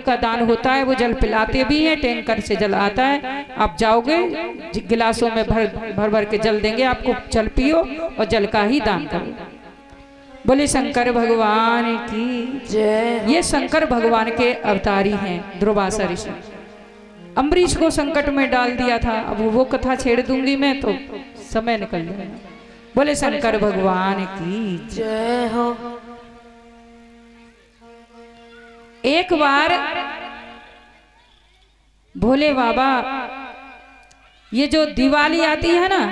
का दान होता है, वो जल पिलाते भी हैं, टैंकर से जल आता है, आप जाओगे गिलासों में भर भर के जल देंगे आपको, जल पियो और जल का ही दान करो। बोले शंकर भगवान की जय। ये शंकर भगवान के अवतारी हैं दुर्वासा ऋषि। अम्बरीश को संकट में डाल दिया था, अब वो कथा छेड़ दूंगी मैं तो समय निकल जाएगा। बोले शंकर भगवान की जय हो। एक बार भोले बाबा, ये जो दिवाली आती है ना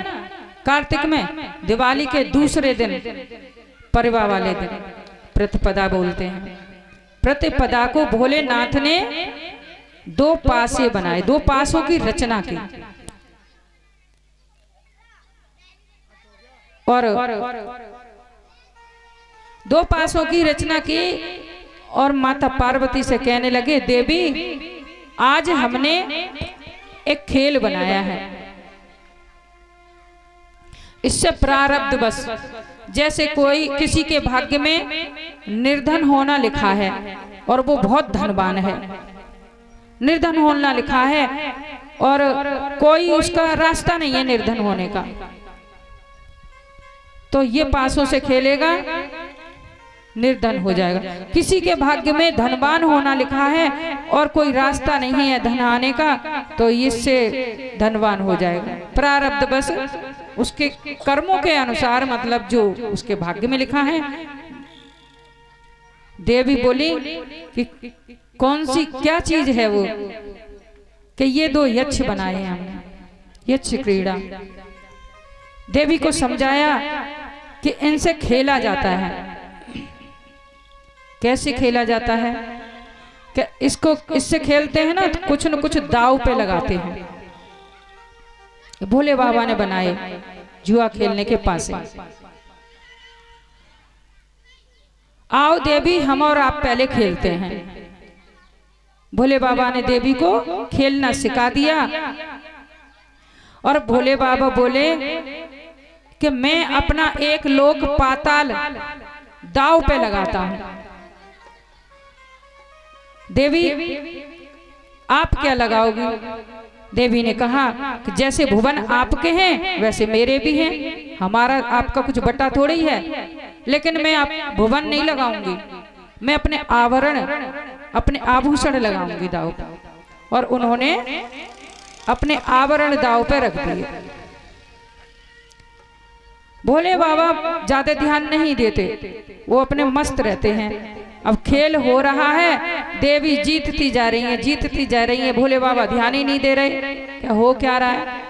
कार्तिक में, दिवाली के दूसरे दिन परिवा वाले दिन प्रतिपदा बोलते हैं। प्रतिपदा को भोलेनाथ ने 2 पासे बनाए, 2 पासों की रचना की और 2 पासों की रचना की और माता पार्वती से कहने लगे, देवी आज हमने एक खेल बनाया है, इससे प्रारब्ध बस, जैसे कोई किसी के भाग्य में निर्धन होना लिखा है और वो बहुत धनवान है, निर्धन होना लिखा है और कोई उसका रास्ता नहीं है निर्धन होने का, तो ये पासों से खेलेगा निर्धन हो जाएगा। किसी के भाग्य में धनवान होना लिखा है और कोई रास्ता नहीं है धन आने का, तो इससे धनवान हो जाएगा। प्रारब्ध बस उसके कर्मों के अनुसार, मतलब जो उसके भाग्य में लिखा है। देवी बोली कि कौन सी क्या चीज है वो, कि ये 2 यक्ष बनाए हैं हमने, यक्ष क्रीड़ा। देवी को समझाया कि इनसे खेला जाता है। कैसे खेला जाता है? कि इसको इससे खेलते हैं ना तो कुछ न कुछ दाव पे लगाते हैं। भोले बाबा ने बनाए जुआ खेलने के पासे। आओ देवी हम और आप पहले खेलते हैं। भोले बाबा ने देवी को खेलना सिखा दिया और भोले बाबा बोले कि मैं अपना एक लोक पाताल दाव पे लगाता हूं। देवी आप क्या लगाओगी? देवी ने कहा कि जैसे भुवन आपके हैं वैसे मेरे भी हैं, हमारा आपका कुछ बटा थोड़ी है, लेकिन मैं आप भुवन नहीं लगाऊंगी, मैं अपने आवरण अपने आभूषण लगाऊंगी दाव पे। और उन्होंने अपने आवरण दाव पे रख दिए। भोले बाबा ज्यादा ध्यान नहीं देते, वो अपने मस्त रहते हैं। अब खेल हो रहा है, देवी जीतती जा रही है, जीतती जा रही है, भोले बाबा ध्यान ही नहीं दे रहे क्या हो क्या रहा है।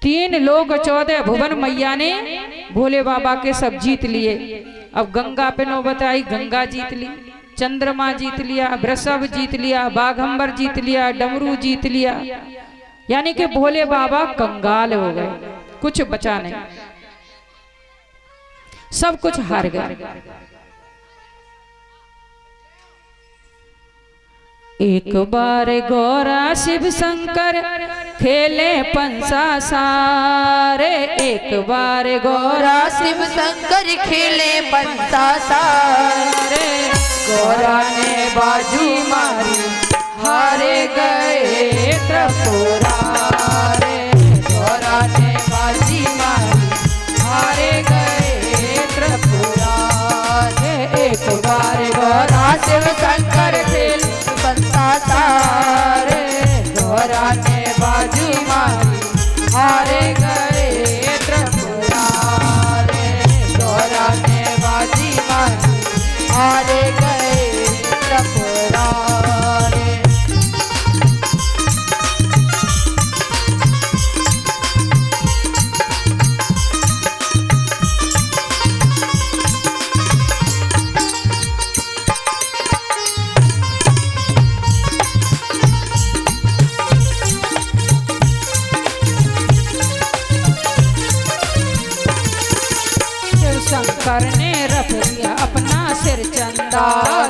3 लोग 14 भुवन मैया ने भोले बाबा के सब जीत लिए। अब गंगा पे नौबत आई, गंगा जीत ली, चंद्रमा जीत लिया, वृषभ जीत लिया, बाघंबर जीत लिया, डमरू जीत लिया, यानी कि भोले बाबा कंगाल हो गए, कुछ बचा नहीं, सब कुछ हार गए। एक बार गौरा शिव शंकर खेले पंसा सारे, एक बार गौरा शिव शंकर खेले पंसा सारे, गौरा ने बाजू मारी हारे गए त्रिपुरारे, गौरा ने बाजी मारी हारे गए त्रिपुरारे। एक बार गौरा शिव शंकर खेले पंसा सारे, गौरा ने बाजू मारी हारे गए त्रिपुरारे, गौरा ने बाजी मारी हारे गए त्रिपुरारे। शंकर ने रख दिया अपना सिर चंदा,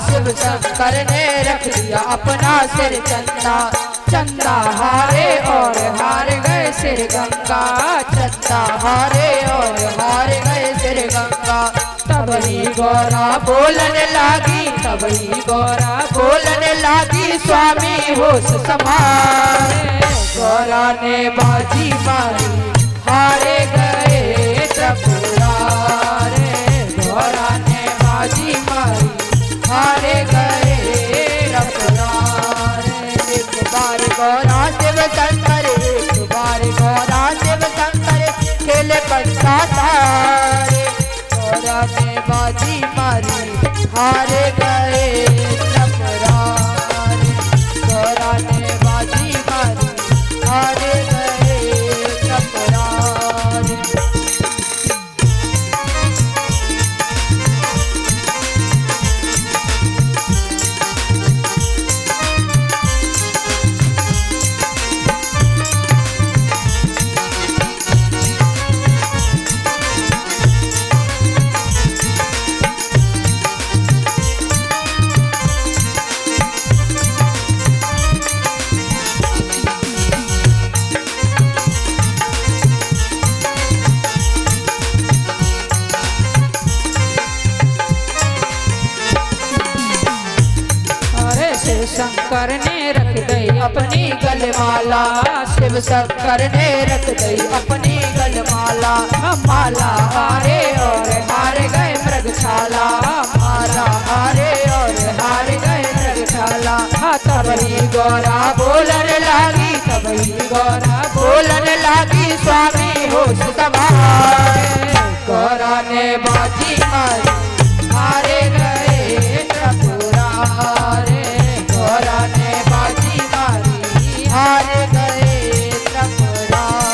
शिव शंकर ने रख दिया अपना सिर चंदा, चंदा हारे और हार गए सिर गंगा, चंदा हारे और हार गए सिर गंगा, तब ही गौरा बोलने लागी, तब ही गौरा बोलने लागी, स्वामी होश संभाले। गौरा ने बाजी मारी, हारे गए त्रिपुरारे। गौरा ने बाजी मारी, हारे गए त्रिपुरारे। एक बार गौरा शिव शंकर, एक बार गौरा शिव शंकर, खेले पंचा तारे। गौरा ने बाजी मारी, हारे गए त्रिपुरारे। गौरा ने बाजी मारी, हारे गए त्रिपुरारे। शंकर ने रख दई अपनी गलमाला, शिव शंकर ने रख दई अपनी गलमाला। माला हारे और हार गए मृगशाला, माला हारे और हार गए मृगशाला। तब ही गौरा बोलने लागी, तब ही गौरा बोलने लागी, स्वामी होश संभाले। गौरा ने बाजी मारी, हारे गए त्रिपुरारे। गौरा ने बाजी मारी, हार गए त्रिपुरारे।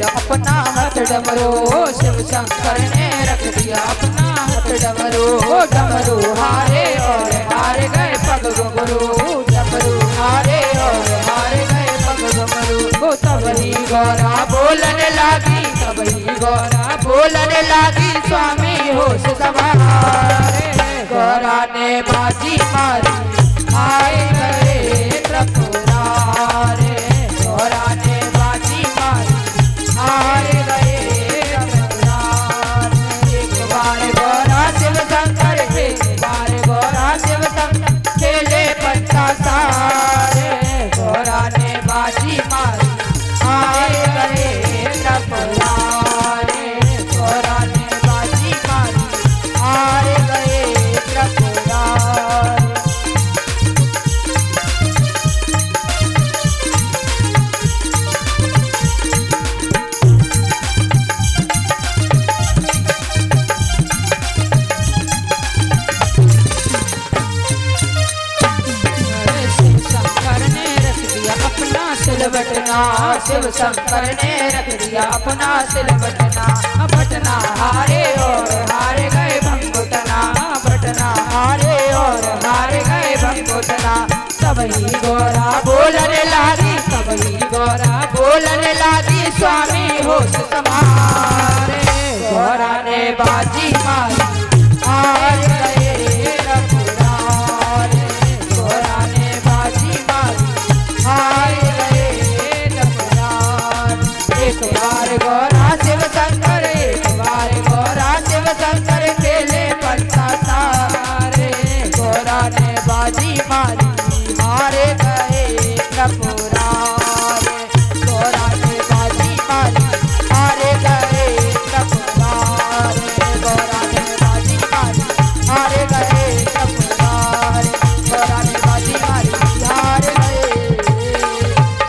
अपना हाथ डमरू, शिव शंकर ने रख दिया अपना हाथ डमरू। डमरू हारे और हार गए पग घुंघरू, डमरू हारे और हार गए पग घुंघरू। तब ही गौरा बोलने लागी, तब ही गौरा बोलने लागी, स्वामी होश संभाले। गौरा ने बाजी मारी, आए गए त्रिपुरारे। गौरा ने बाजी मारी, हारे गए त्रिपुरारे। एक बार गौरा शिव शंकर, एक बार गौरा शिव शंकर, खेले पंचा सारे। गौरा ने बाजी मारी, हारे गए त्रिपुरारे। गौरा ने बाजी मारी, हारे गए त्रिपुरारे। सिलवटना, शिव शंकर ने रख दिया अपना सिलवटना। बटना हारे और हार गए भंगुटना, बटना हारे और हार गए भंगुटना। तब ही गौरा बोलने लागी, तब ही गौरा बोलने लागी, स्वामी होश संभाले। गौरा ने बाजी मारी, हार गए त्रिपुरारे। गौरा ने बाजी मारी, हार गए त्रिपुरारे। एक बार गौरा शिव शंकर, एक बार गौरा शिव शंकर, खेले पंचा तारे। गौरा ने बाजी मारी, हारे गए त्रिपुरारे। गौरा ने बाजी मारी, हारे गए त्रिपुरारे। गौरा ने बाजी मारी, हारे गए त्रिपुरारे। गौरा ने बाजी मारी, हारे गए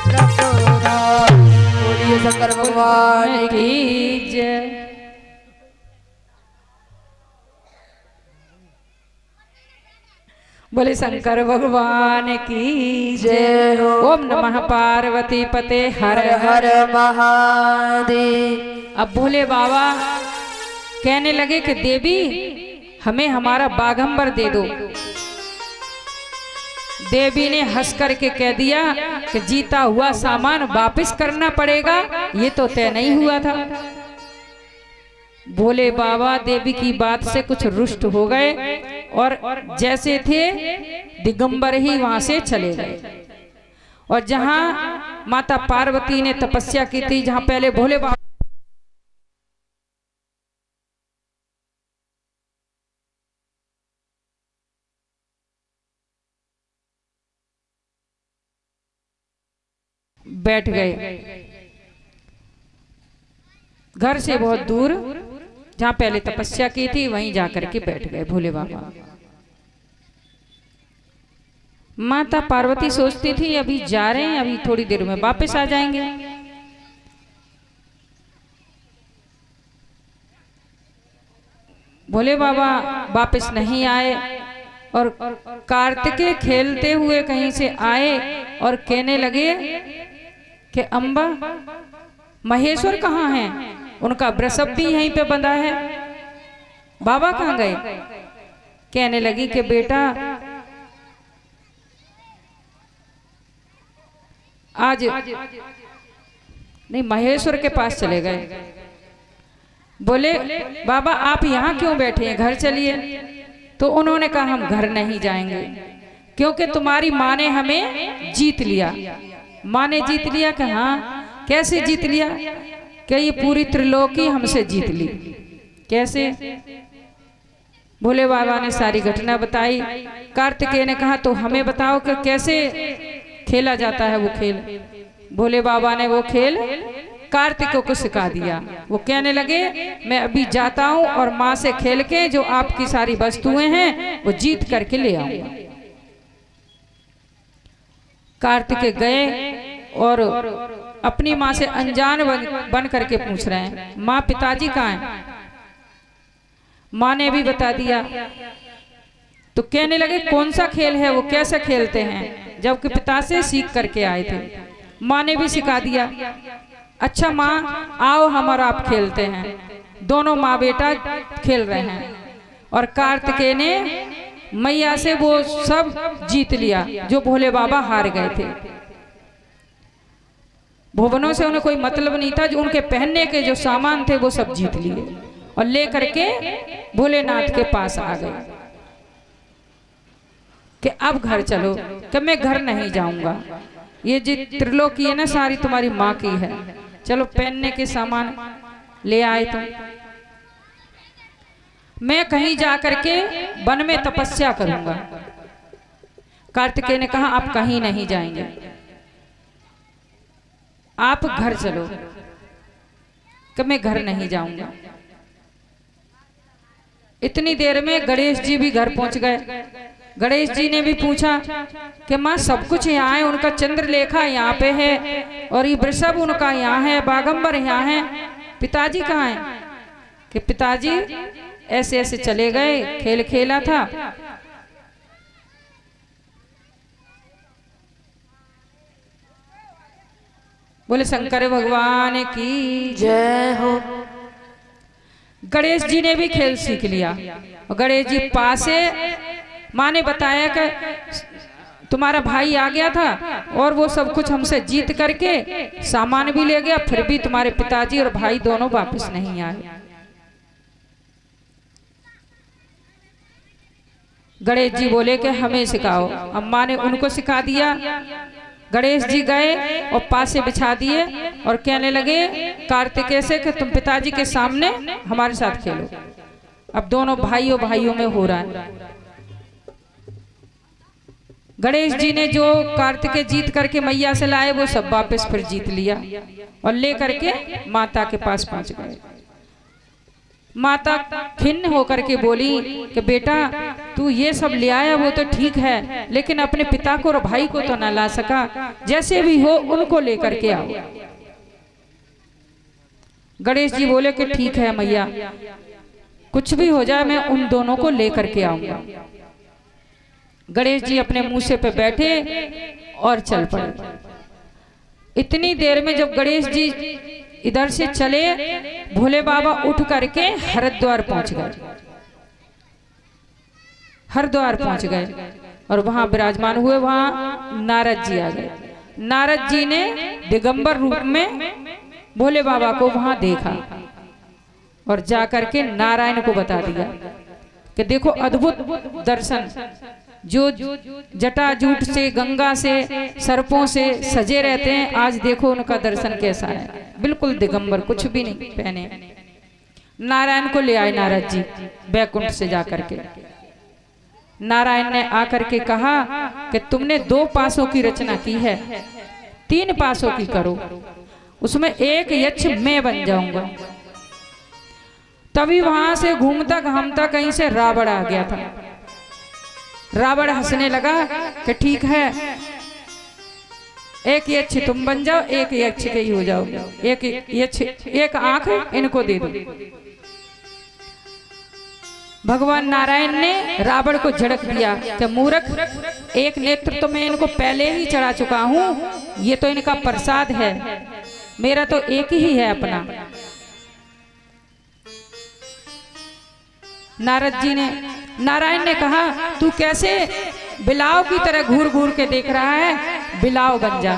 त्रिपुरारे। बोलिए शंकर भगवान की जय। बोले शंकर भगवान की जय हो। ओम नमः पार्वती पते हर हर महादेव। अब भोले बाबा कहने लगे कि देवी हमें हमारा बाघंबर दे दो। देवी ने हंस करके कह दिया कि जीता हुआ सामान वापस करना पड़ेगा, ये तो तय नहीं हुआ था। भोले बाबा देवी की बात से कुछ रुष्ट हो गए और जैसे थे दिगंबर ही वहां से चले गए। और जहां माता पार्वती ने तपस्या की थी, जहां पहले भोले बाबा बैठ गए, घर से बहुत दूर, जहां पहले तपस्या की थी वहीं जाकर के बैठ गए भोले बाबा। माता पार्वती सोचती थी अभी जा रहे हैं, अभी थोड़ी देर में वापस आ जाएंगे। भोले बाबा वापस नहीं आए और कार्तिकेय खेलते हुए कहीं से आए और कहने लगे कि अम्बा महेश्वर कहाँ हैं? उनका वृषभ भी यहीं पे बंधा है, बाबा कहाँ गए? कहने लगी कि बेटा आज नहीं, महेश्वर के पास चले गए। बोले बाबा आप यहाँ क्यों बैठे हैं, घर चलिए। तो उन्होंने कहा हम घर नहीं जाएंगे, क्योंकि तुम्हारी माँ ने हमें जीत लिया। माँ ने जीत लिया कि हाँ, कैसे जीत लिया? कि ये पूरी त्रिलोकी हमसे जीत ली। कैसे? भोले बाबा ने सारी घटना बताई। कार्तिकेय ने कहा तो हमें बताओ कि कैसे खेला जाता है वो खेल। भोले बाबा ने वो खेल कार्तिकेय को सिखा दिया। वो कहने लगे मैं अभी जाता हूं और माँ से खेल के जो आपकी सारी वस्तुएं हैं वो जीत करके ले आऊंगा। कार्तिकेय गए और अपनी माँ से अनजान बन करके पूछ रहे हैं माँ पिताजी कहाँ हैं? माँ ने भी बता दिया। तो कहने लगे कौन सा खेल है वो, कैसे खेलते हैं? जबकि पिता से सीख करके आए थे। माँ ने भी सिखा दिया। अच्छा माँ आओ हम और आप खेलते हैं। दोनों माँ बेटा खेल रहे हैं और कार्तिकेय ने मैया से वो सब जीत लिया जो भोले बाबा हार गए थे। भुवनों से उन्हें कोई मतलब नहीं था, जो उनके पहनने के जो सामान थे वो सब जीत लिए और ले करके भोलेनाथ के पास आ गए कि अब घर चलो। कि मैं घर नहीं जाऊंगा, ये जी त्रिलोकी है ना सारी तुम्हारी माँ की है, चलो पहनने के सामान ले आए तुम। मैं कहीं जा करके वन में तपस्या करूंगा। कार्तिकेय ने कहा आप कहीं नहीं जाएंगे, आप घर चलो। कि मैं घर नहीं जाऊंगा। इतनी देर में गणेश जी भी घर पहुंच गए। गणेश जी ने भी पूछा कि माँ सब कुछ यहाँ है, उनका चंद्रलेखा यहाँ पे है और ये वृषभ उनका यहाँ है, बागंबर यहाँ है, पिताजी कहाँ हैं? कि पिताजी ऐसे ऐसे चले गए, खेल खेला था। बोले शंकर भगवान की जय हो। गणेश जी ने भी खेल सीख लिया। गणेश जी पास से माँ ने बताया कि तुम्हारा भाई आ गया था और वो सब कुछ हमसे जीत करके सामान भी ले गया, फिर भी तुम्हारे पिताजी और भाई दोनों वापस नहीं आए। गणेश जी बोले कि हमें सिखाओ। अम्मा ने उनको सिखा दिया। गणेश जी गए और पासे बिछा दिए और कहने लगे कार्तिकेय से कि तुम पिताजी के सामने हमारे साथ खेलो। अब दोनों भाइयों में हो रहा है। गणेश जी ने जो कार्तिकेय जीत करके मैया से लाए वो सब वापस फिर जीत लिया और ले करके माता के पास पहुंच गए। माता खिन्न होकर के बोली कि बेटा तू ये सब ले आया वो तो ठीक है, लेकिन अपने पिता को और भाई को तो ना ला सका, जैसे भी हो उनको लेकर के आओ। गणेश जी बोले कि ठीक है मैया, कुछ भी हो जाए मैं उन दोनों को लेकर के आऊंगा। गणेश जी अपने मूसे पे बैठे और चल पड़े। इतनी देर में जब गणेश जी इधर से चले, भोले बाबा उठ करके हरिद्वार पहुंच गए। हरिद्वार पहुंच गए। और वहां विराजमान हुए। वहां नारद जी आ गए। नारद जी ने दिगंबर रूप में भोले बाबा को वहां देखा और जाकर के नारायण को बता दिया कि देखो अद्भुत दर्शन, जो जटाजूट से, गंगा से, सर्पों से सजे रहते हैं, आज देखो उनका दर्शन कैसा है, बिल्कुल दिगंबर, कुछ भी नहीं पहने। नारायण को ले आए नारद जी बैकुंठ से जाकर के। नारायण ने आकर के कहा कि तुमने 2 पासों की रचना की है, 3 पासों की करो, उसमें एक यक्ष मैं बन जाऊंगा। तभी वहां से घूमता घामता कहीं से रावण आ गया था। रावण हंसने लगा कि ठीक है, एक यक्ष तुम बन जाओ, एक यक्ष के ही हो जाओ, एक यक्ष, एक आंख इनको दे दो। भगवान नारायण ने रावण को झड़क दिया कि मूर्ख, एक नेत्र तो मैं इनको पहले ही चढ़ा चुका हूं, ये तो इनका प्रसाद है, मेरा तो एक ही है अपना। नारायण ने कहा तू कैसे बिलाव की तरह घूर घूर के देख रहा है, बिलाव बन जा।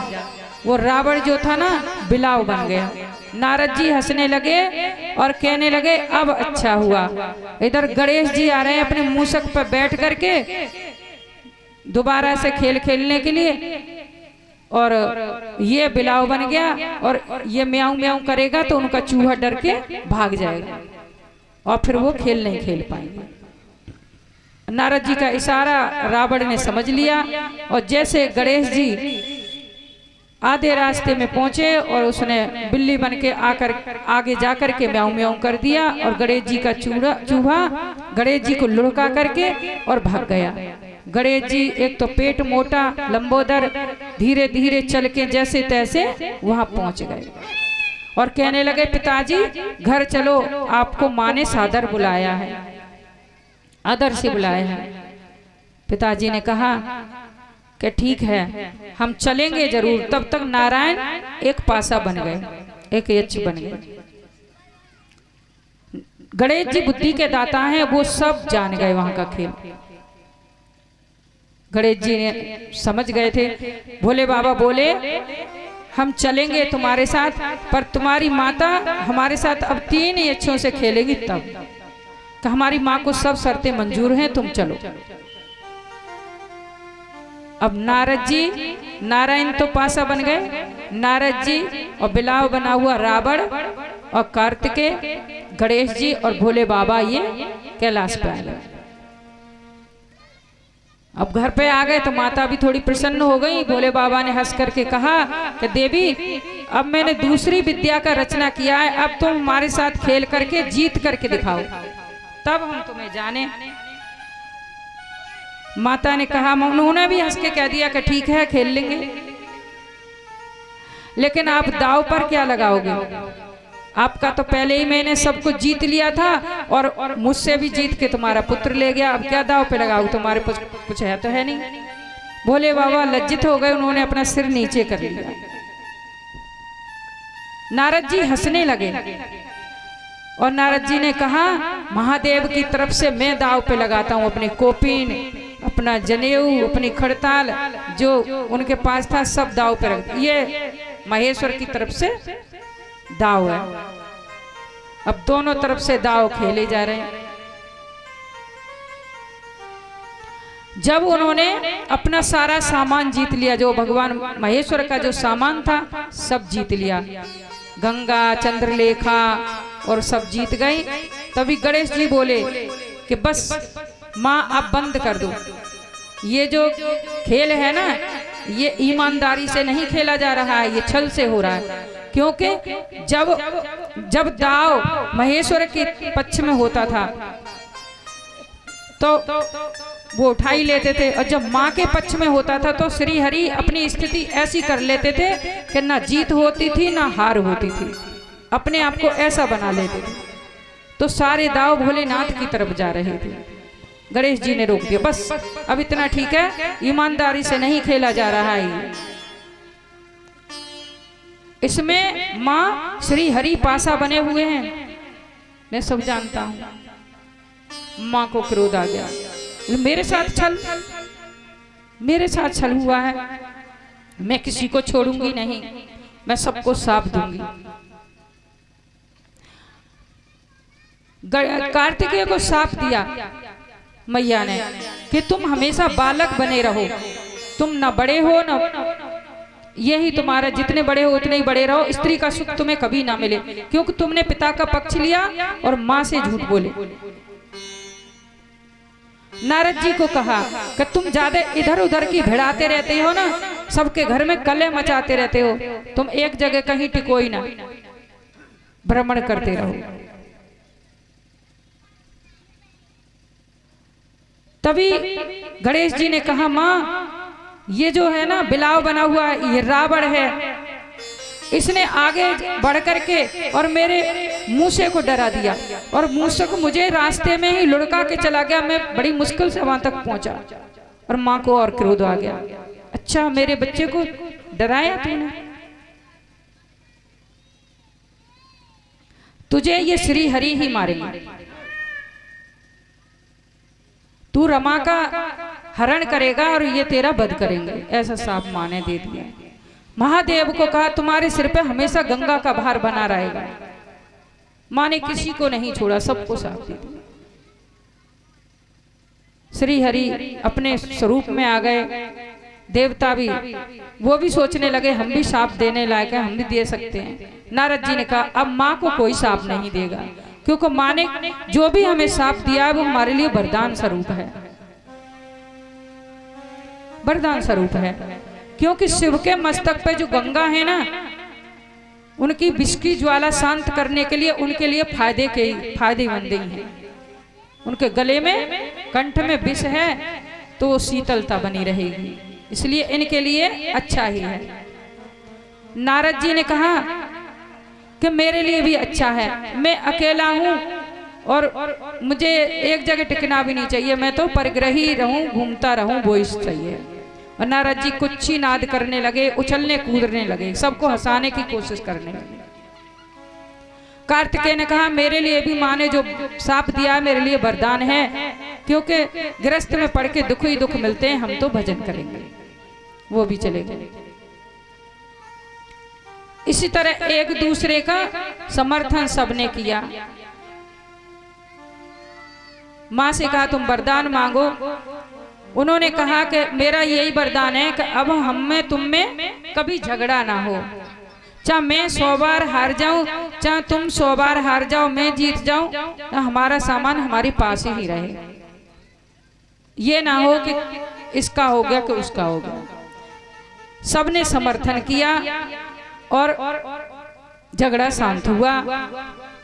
वो रावण जो था ना, बिलाव बन गया। नारद जी हंसने लगे और कहने लगे अब अच्छा हुआ। इधर गणेश जी आ रहे हैं अपने मूसक पर बैठ करके दोबारा से खेल खेलने के लिए, और ये बिलाव बन गया और ये म्याऊं म्याऊं करेगा तो उनका चूहा डर के भाग जाएगा और फिर वो खेल नहीं खेल पाएंगे। नारद जी का इशारा रावण ने समझ लिया और जैसे गणेश जी आधे रास्ते में पहुंचे और उसने बिल्ली बन के आकर आगे जाकर के म्याऊं म्याऊं कर दिया और गणेश जी का चूहा गणेश जी को लुढ़का करके और भाग गया। गणेश जी एक तो पेट मोटा, लंबोदर, धीरे धीरे चल के जैसे तैसे वहां पहुंच गए और कहने लगे पिताजी घर चलो, आपको माँ ने सादर बुलाया है, आदर से बुलाया है। पिताजी ने कहा कि ठीक है हम चलेंगे जरूर। तब तक नारायण एक पासा बन गए, एक यक्ष बन गए। गणेश जी बुद्धि के दाता हैं, वो सब जान गए वहां का खेल। गणेश जी ने समझ गए थे। भोले बाबा बोले हम चलेंगे तुम्हारे साथ, पर तुम्हारी माता हमारे साथ अब 3 यक्षों से खेलेगी तब। तो हमारी माँ को सब शर्तें मंजूर हैं, तुम चलो। अब नारद जी, नारायण तो पासा बन गए, नारद जी और बिलाव बना हुआ रावण और कार्तिकेय, गणेश जी और भोले बाबा ये कैलाश पे आ गए। अब घर पे आ गए तो माता भी थोड़ी प्रसन्न हो गई। भोले बाबा ने हंस करके कहा कि देवी अब मैंने दूसरी विद्या का रचना किया है, अब तुम हमारे साथ खेल करके जीत करके दिखाओ, तब हम तुम्हें जाने। माता ने कहा, उन्होंने भी हंस के कह दिया कि ठीक है खेल लेंगे, लेकिन आप दाव पर क्या लगाओगे? आपका तो पहले ही मैंने सब कुछ जीत लिया था और मुझसे भी जीत के तुम्हारा पुत्र ले गया, अब क्या दाव पे लगाओ? तुम्हारे पास कुछ है तो है नहीं। भोले बाबा लज्जित हो गए, उन्होंने अपना सिर नीचे कर लिया। नारद जी हंसने लगे और नारद जी ने कहा महादेव की तरफ से मैं दाव पे लगाता हूँ अपने कोपिन, अपना जनेऊ, अपनी खड़ताल जो उनके पास था सब दाव पे रख। ये महेश्वर की तरफ से दाव है। अब दोनों तरफ से दाव खेले जा रहे हैं। जब उन्होंने अपना सारा सामान जीत लिया, जो भगवान महेश्वर का जो सामान था सब जीत लिया, गंगा, चंद्रलेखा और सब जीत गए, तभी गणेश जी बोले कि बस माँ आप बंद कर दो, ये जो खेल है ना ये ईमानदारी से नहीं खेला जा रहा है, ये छल से हो रहा है। क्योंकि जब दाव महेश्वर के पक्ष में होता था तो वो उठा ही लेते थे, और जब माँ के पक्ष में होता था तो श्री हरि अपनी स्थिति ऐसी कर लेते थे कि ना जीत होती थी ना हार होती थी, अपने आप को ऐसा बना लेते थे। तो सारे दाव भोलेनाथ की तरफ जा रहे थे। गणेश जी ने रोक दिया, बस अब इतना ठीक है, ईमानदारी से नहीं खेला जा रहा है। इसमें माँ श्री हरि पासा बने हुए हैं, मैं सब जानता हूं। माँ को क्रोध आ गया, मेरे साथ छल, मेरे साथ छल हुआ है, मैं किसी को छोड़ूंगी नहीं, मैं सबको साफ दूंगी। कार्तिकेय को साफ दिया मैया ने कि तुम हमेशा बालक बने रहो, तुम ना बड़े हो ना, यही तुम्हारा, जितने बड़े हो उतने ही बड़े रहो, स्त्री का सुख तुम्हें कभी ना मिले, क्योंकि तुमने पिता का पक्ष लिया और माँ से झूठ बोले। नारद जी को कहा कि तुम ज्यादा इधर उधर की भिड़ाते रहते हो ना, सबके घर में कले मचाते रहते हो, तुम एक जगह कहीं टिको ही ना, भ्रमण करते रहो। तभी गणेश जी ने कहा, माँ ये जो है ना बिलाव बना हुआ है, ये रावण है, इसने आगे बढ़ करके और मेरे मूसे को डरा दिया, और मूसे को मुझे रास्ते में ही लुढ़का के चला गया, मैं बड़ी मुश्किल से वहां तक पहुंचा, और माँ को और क्रोध आ गया। अच्छा मेरे बच्चे को डराया तूने, तुझे ये श्री हरि ही मारेंगे, तू रमा का हरण करेगा और ये तेरा वध करेंगे, ऐसा साफ माँ ने दे दिया। महादेव को कहा तुम्हारे सिर पे हमेशा गंगा का भार बना रहेगा। माँ ने किसी को नहीं छोड़ा, सबको साफ दे दिया। श्री हरि अपने स्वरूप में आ गए, देवता भी वो भी सोचने लगे हम भी साफ देने लायक है, हम भी दे सकते हैं। नारद जी ने कहा अब माँ को कोई साफ नहीं देगा, क्योंकि माँ ने जो भी हमें साफ दिया है वो हमारे लिए वरदान स्वरूप है, वरदान स्वरूप है। क्योंकि शिव के मस्तक पे जो गंगा है ना, उनकी विष की ज्वाला शांत करने के लिए, उनके लिए फायदेमंद ही है। उनके गले में, कंठ में विष है तो वो शीतलता बनी रहेगी, इसलिए इनके लिए अच्छा ही है। नारद जी ने कहा कि मेरे लिए भी अच्छा है, मैं अकेला हूँ और मुझे एक जगह टिकना भी नहीं चाहिए, मैं तो परिग्रही रहूं, घूमता रहूं, वो ही चाहिए। और नारद जी कुछ नाद करने लगे, उछलने कूदने लगे, सबको हंसाने की कोशिश करने लगे। कार्तिकेय ने कहा मेरे लिए भी माँ ने जो साप दिया है मेरे लिए वरदान है, क्योंकि गृहस्थ में पड़ के दुख ही दुख मिलते हैं, हम तो भजन करेंगे। वो भी चले गए। इसी तरह एक दूसरे का समर्थन सबने किया। माँ से कहा तुम वरदान मांगो, उन्होंने कहा कि मेरा यही वरदान है कि अब हम में तुम में कभी झगड़ा ना हो, चाहे मैं 100 बार हार जाऊं, चाहे तुम 100 बार हार जाओ, मैं जीत जाऊं, तो हमारा सामान हमारे पास ही रहे। ये ना हो कि इसका हो गया कि उसका हो गया। सबने समर्थन किया और झगड़ा शांत हुआ।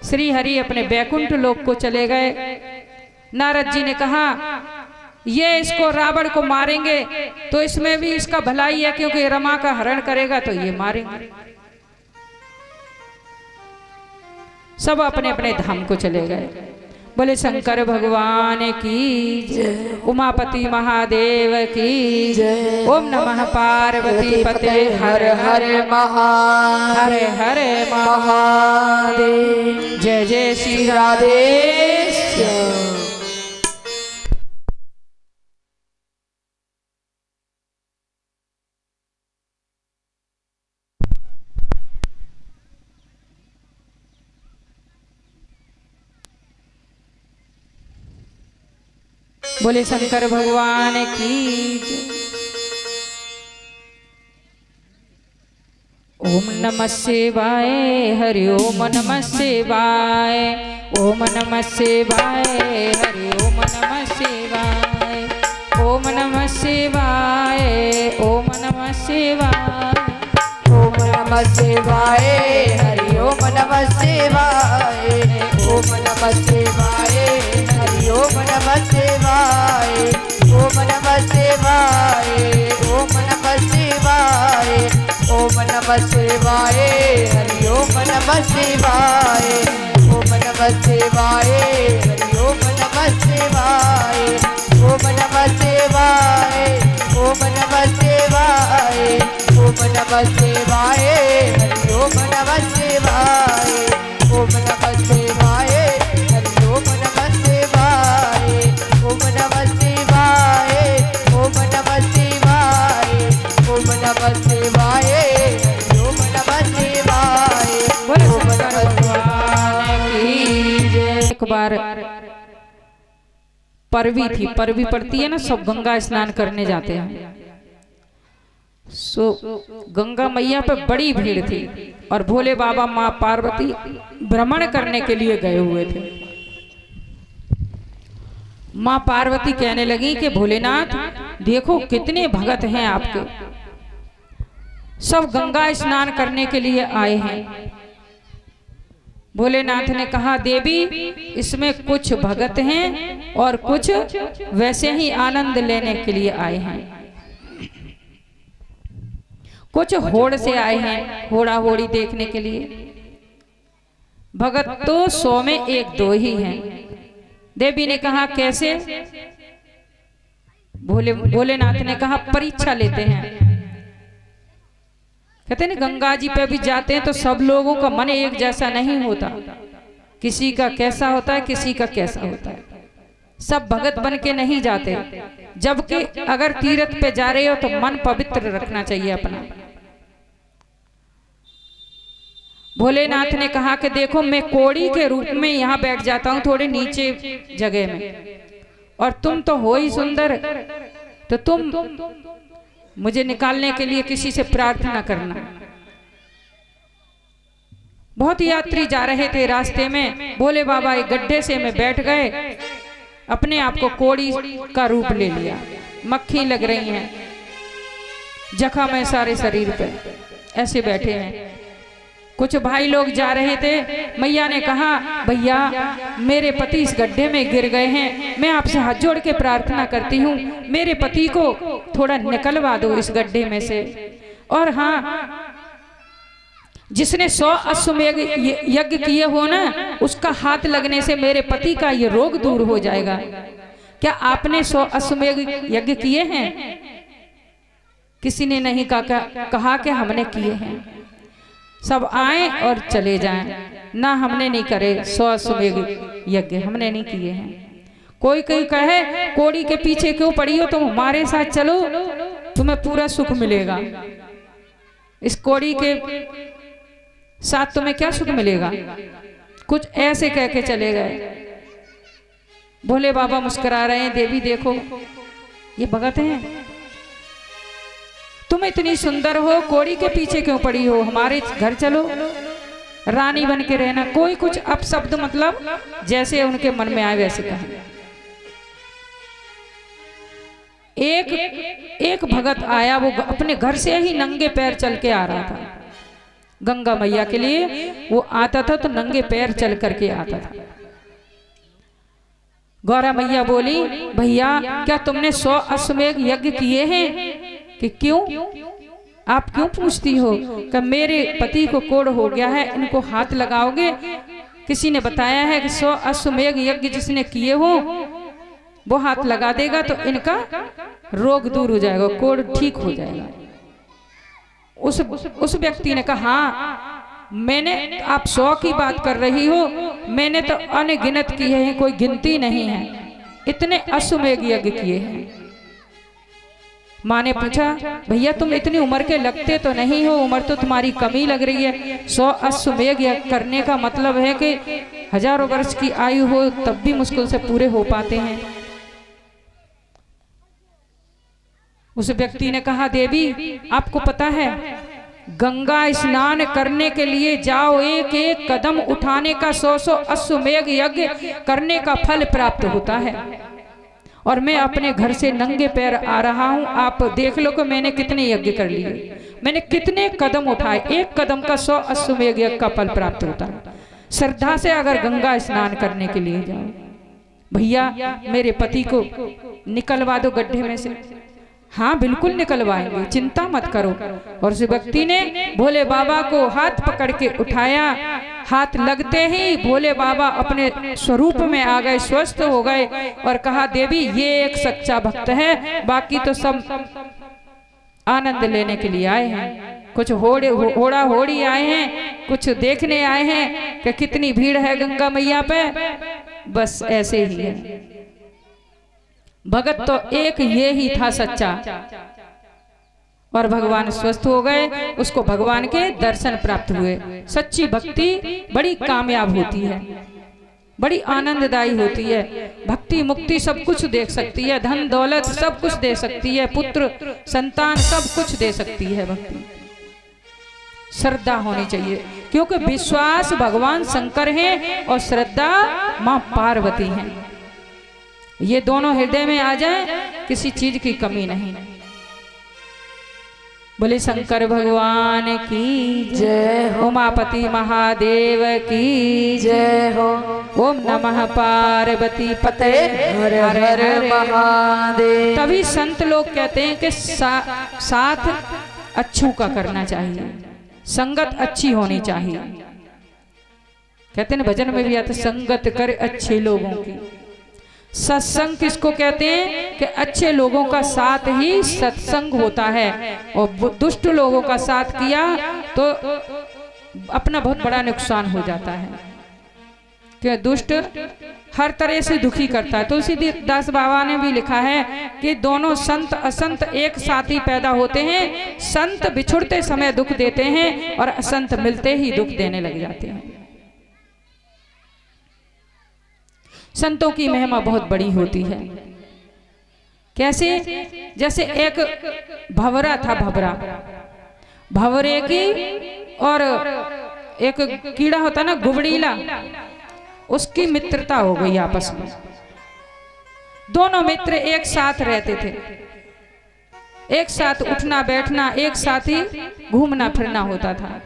श्री हरि अपने बैकुंठ लोक को चले गए। नारद जी ने कहा ये इसको रावण को मारेंगे तो इसमें भी इसका भलाई है, क्योंकि रमा का हरण करेगा तो ये मारेंगे। सब अपने अपने धाम को चले गए। बोले शंकर भगवान की जय, उमापति महादेव की जय। ओम नमः पार्वती पते हर हर हरे हरे महादेव। जय जय श्री राधे। बोले शंकर भगवान की जय। ओम नमः शिवाय, हरि ओम नमः शिवाय, ओम नमः शिवाय, हरि ओम नमः शिवाय, ओम नमः शिवाय, ओम नमः शिवाय, ओम नमः शिवाय, हरि ओम नमः शिवाय, ओम नमः शिवाय, हरि ओम नमः शिवाय, ओम नमः शिवाय, ओम नमः शिवाय, ओम नमः शिवाय, हरि ओम नमः शिवाय, ओम नमः शिवाय, हरि ओम नमः शिवाय, ओम नमः शिवाय, ओम नमः शिवाय, ओम नमः शिवाय, हरि ओम नमः शिवाय, ओम नमः शिवाय, हरि ओम नमः शिवाय, ओम नमः शिवाय, ओम नमः शिवाय। एक बार परवी थी, परवी पड़ती है ना, सब गंगा स्नान करने जाते हैं। सो गंगा मैया पे बड़ी भीड़ थी और भोले बाबा माँ पार्वती भ्रमण करने के लिए गए हुए थे। माँ पार्वती कहने लगी कि भोलेनाथ देखो कितने भगत हैं आपके, सब गंगा स्नान करने के लिए आए हैं। भोलेनाथ ने कहा देवी इसमें कुछ भगत हैं और कुछ वैसे ही आनंद लेने के लिए आए हैं। कुछ होड़ से आए हैं, होड़ा होड़ी देखने के लिए। भगत तो 100 में 1-2 ही हैं। देवी ने कहा कैसे? भोलेनाथ ने कहा परीक्षा लेते हैं। कहते हैं गंगा जी पे भी जाते हैं तो सब लोगों का मन एक जैसा नहीं होता, किसी का कैसा होता है, किसी का कैसा होता है। सब भगत बन के नहीं जाते, जबकि अगर तीर्थ पे जा रहे हो तो मन पवित्र रखना चाहिए अपना। भोलेनाथ ने कहा कि देखो मैं कोड़ी के रूप में यहाँ बैठ जाता हूँ थोड़े नीचे जगह में, और तुम तो हो ही सुंदर, तो तुम मुझे निकालने के लिए किसी से प्रार्थना करना। बहुत यात्री जा रहे थे, रास्ते में भोले बाबा एक गड्ढे से में बैठ गए, अपने आप को कोड़ी का रूप ले लिया। मक्खी लग रही हैं, जख्म है सारे शरीर पे, ऐसे बैठे हैं। कुछ भाई लोग जा रहे थे, मैया ने कहा भैया मेरे पति इस गड्ढे में गिर गए हैं, मैं आपसे हाथ जोड़ के प्रार्थना करती हूँ मेरे पति को थोड़ा निकलवा दो इस गड्ढे में से। और हाँ, जिसने 100 अश्वमेध यज्ञ किए हो ना, उसका हाथ लगने से मेरे पति का ये रोग दूर हो जाएगा। क्या आपने 100 अश्वमेध यज्ञ किए हैं? किसी ने नहीं कहा कि हमने किए हैं। सब आए और चले जाएं, ना हमने नहीं करे 100 अश्वमेध यज्ञ, हमने नहीं किए हैं। कोई कहे कोड़ी के पीछे क्यों पड़ी हो, तुम हमारे साथ चलो तुम्हें पूरा सुख मिलेगा। इस कोड़ी के साथ तुम्हें क्या सुख मिलेगा? कुछ ऐसे कह के चले गए। भोले बाबा मुस्कुरा रहे हैं, देवी देखो ये भगत हैं, तुम इतनी सुंदर हो, कोड़ी के पीछे क्यों पड़ी हो, हमारे घर चलो, रानी बन के रहना। कोई कुछ अपशब्द मतलब जैसे उनके मन में आए वैसे कहे। एक भगत आया, वो अपने घर से ही नंगे पैर चल के आ रहा था। गंगा मैया के लिए वो आता था तो नंगे पैर चल करके आता था। गौरा मैया बोली भैया क्या तुमने 100 अश्वमेध यज्ञ किए हैं? कि क्यों, आप क्यों पूछती हो? कि मेरे पति को कोढ़ हो गया है, इनको हाथ लगाओगे? किसी ने बताया है कि 100 अश्वमेध यज्ञ जिसने किए हो वो हाथ लगा देगा तो इनका रोग दूर हो जाएगा, कोढ़ ठीक हो जाएगा। उस व्यक्ति ने कहा हाँ मैंने, आप 100 की बात कर रही हो, मैंने तो अनगिनत किए हैं, कोई गिनती नहीं है, इतने अश्वमेध यज्ञ किए हैं। माँ ने पूछा भैया तुम इतनी उम्र के लगते तो नहीं हो, उम्र तो तुम्हारी कमी लग रही है। 100 अश्वमेध यज्ञ करने का मतलब है कि हजारों वर्ष की आयु हो तब भी मुश्किल से पूरे हो पाते हैं। उस व्यक्ति ने कहा देवी आपको पता है गंगा स्नान करने के लिए जाओ, एक एक कदम उठाने का 100 अश्वमेध यज्ञ करने का फल प्राप्त होता है, और मैं अपने घर से नंगे पैर आ रहा हूं, आप देख लो कि मैंने कितने यज्ञ कर लिए, मैंने कितने कदम उठाए, एक कदम का 100 अश्वमेध यज्ञ का फल प्राप्त होता है। श्रद्धा से अगर गंगा स्नान करने के लिए जाओ, भैया मेरे पति को निकलवा दो गड्ढे में से। हाँ बिल्कुल निकलवाएंगे, चिंता मत करो। और उस व्यक्ति ने भोले बाबा को हाथ पकड़ के उठाया, हाथ लगते ही भोले बाबा अपने स्वरूप में आ गए, स्वस्थ हो गए, और कहा देवी ये एक सच्चा भक्त है, बाकी तो सब आनंद लेने के लिए आए हैं। कुछ होड़ा होड़ी आए हैं, कुछ देखने आए हैं कि कितनी भीड़ है गंगा मैया पे, बस ऐसे ही है। भगत तो एक ये ही था सच्चा, और भगवान स्वस्थ हो गए, उसको भगवान के दर्शन प्राप्त हुए। सच्ची भक्ति बड़ी कामयाब होती है। बड़ी आनंददायी होती है। भक्ति मुक्ति सब कुछ दे सकती है, धन दौलत सब कुछ दे सकती है, पुत्र संतान सब कुछ दे सकती है भक्ति। श्रद्धा होनी चाहिए, क्योंकि विश्वास भगवान शंकर हैं और श्रद्धा मां पार्वती हैं। ये दोनों हृदय में आ जाए, किसी चीज की कमी नहीं। बोले शंकर भगवान की जय हो। उमापति महादेव की जय हो। ओम नमः पार्वती पते हर हर महादेव। तभी संत लोग कहते हैं कि साथ अच्छों का करना चाहिए, संगत अच्छी होनी चाहिए। कहते हैं भजन में भी आता, संगत कर अच्छे लोगों की। सत्संग किसको कहते हैं कि अच्छे लोगों का साथ ही सत्संग होता है, और दुष्ट लोगों का साथ किया तो अपना बहुत बड़ा नुकसान हो जाता है। कि दुष्ट हर तरह से दुखी करता है। तुलसीदास बाबा ने भी लिखा है कि दोनों संत असंत एक साथ ही पैदा होते हैं। संत बिछुड़ते समय दुख देते हैं और असंत मिलते ही दुख देने लग जाते हैं। संतों की महिमा बहुत बड़ी होती है। कैसे? जैसे एक भंवरा था, भंवरे की और एक कीड़ा होता ना गुबड़ीला, उसकी मित्रता हो गई आपस में। दोनों मित्र एक साथ रहते थे, एक साथ उठना बैठना, एक साथ ही घूमना फिरना होता था।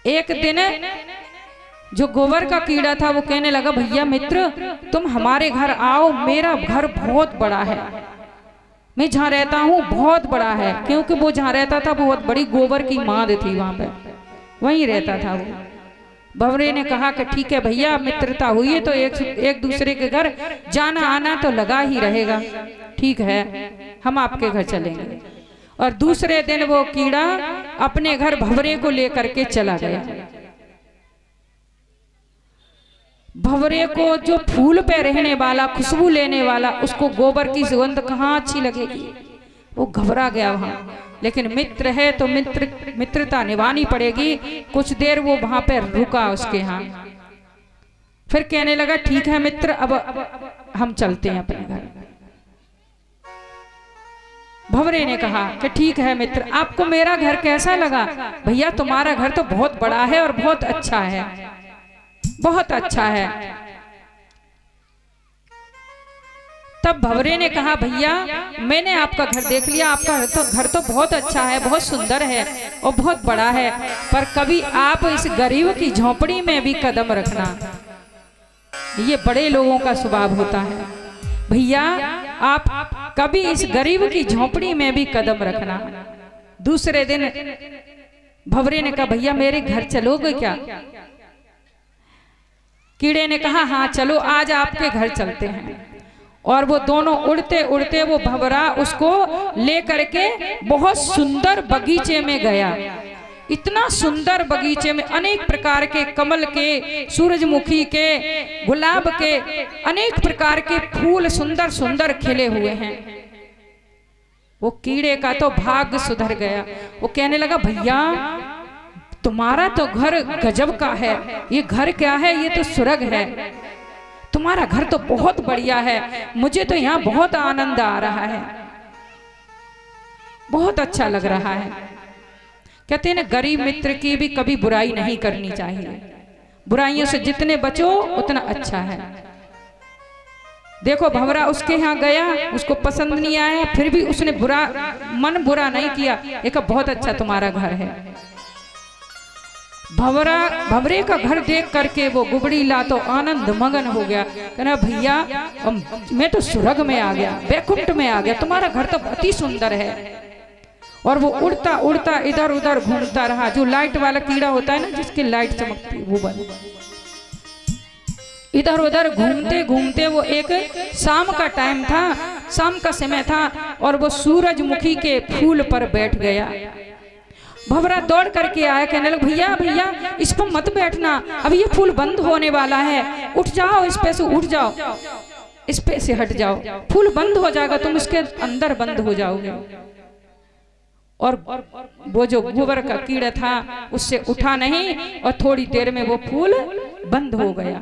एक दिन जो गोबर का कीड़ा था वो कहने लगा, भैया मित्र तुम हमारे घर आओ, मेरा घर बहुत बड़ा है, मैं जहाँ रहता हूँ बहुत बड़ा है। क्योंकि वो जहाँ रहता था बहुत बड़ी गोबर की माद थी, वहां पे वहीं रहता था वो। भंवरे ने कहा कि ठीक है भैया, मित्रता हुई है तो एक दूसरे के घर जाना आना तो लगा ही रहेगा, ठीक है हम आपके घर चलेंगे। और दूसरे दिन वो कीड़ा अपने घर भंवरे को लेकर के चला गया। भंवरे को जो फूल पे रहने वाला, खुशबू लेने वाला, उसको गोबर की सुगंध कहाँ अच्छी लगेगी, वो घबरा गया वहां। लेकिन मित्र है तो मित्रता निभानी पड़ेगी। कुछ देर वो वहां पे रुका उसके यहाँ, फिर कहने लगा ठीक है मित्र अब हम चलते हैं अपने घर। भंवरे ने कहा कि ठीक है मित्र, आपको मेरा घर कैसा लगा? भैया तुम्हारा घर तो बहुत बड़ा है और बहुत अच्छा है, बहुत अच्छा है। तब भंवरे ने कहा भैया मैंने आपका घर देख लिया, आपका घर तो बहुत अच्छा है, बहुत सुंदर है और बहुत बड़ा है, पर कभी आप इस गरीब की झोपड़ी में भी कदम रखना, ये बड़े लोगों का स्वभाव होता है। भैया आप कभी इस गरीब की झोपड़ी में भी कदम रखना। दूसरे दिन भंवरे ने कहा भैया मेरे घर चलोगे क्या? कीड़े ने कहा हाँ चलो, आज आपके घर चलते हैं। और वो दोनों उड़ते उड़ते वो भंवरा उसको ले करके बहुत सुंदर बगीचे में गया। इतना सुंदर बगीचे में अनेक प्रकार के कमल के, सूरजमुखी के, गुलाब के, अनेक प्रकार के फूल सुंदर सुंदर खिले हुए हैं। वो कीड़े का तो भाग्य सुधर गया। वो कहने लगा भैया तुम्हारा तो घर गजब का है, ये घर क्या है? ये तो स्वर्ग है। तुम्हारा घर तो बहुत बढ़िया है, मुझे तो यहाँ बहुत आनंद आ रहा है, बहुत अच्छा लग रहा है। कहते हैं ना गरीब मित्र की भी कभी बुराई नहीं करनी चाहिए, बुराइयों से जितने बचो उतना अच्छा है। देखो भंवरा उसके यहाँ गया, उसको पसंद नहीं आया, फिर भी उसने मन बुरा नहीं किया, एक बहुत अच्छा तुम्हारा घर है। भंवरे का घर देख करके वो गुबड़ीला तो आनंद मगन हो गया। कहना भैया मैं तो स्वर्ग में आ गया, वैकुंठ में आ गया, तुम्हारा घर तो अति सुंदर है। और वो उड़ता उड़ता इधर उधर घूमता रहा। जो लाइट वाला कीड़ा होता है ना, जिसकी लाइट चमकती, वो बन इधर उधर घूमते घूमते वो एक शाम का टाइम था, शाम का समय था, और वो सूरजमुखी के फूल पर बैठ गया। भंवरा दौड़ करके आया, कहने लगा भैया भैया इस पर मत बैठना, अब ये फूल बंद होने वाला है, उठ जाओ, इस पे से उठ जाओ, इस पे से हट जाओ, फूल बंद हो जाएगा, तुम इसके अंदर बंद हो जाओगे। और वो जो गोबर का कीड़ा था उससे उठा नहीं, और थोड़ी देर में वो फूल बंद हो गया।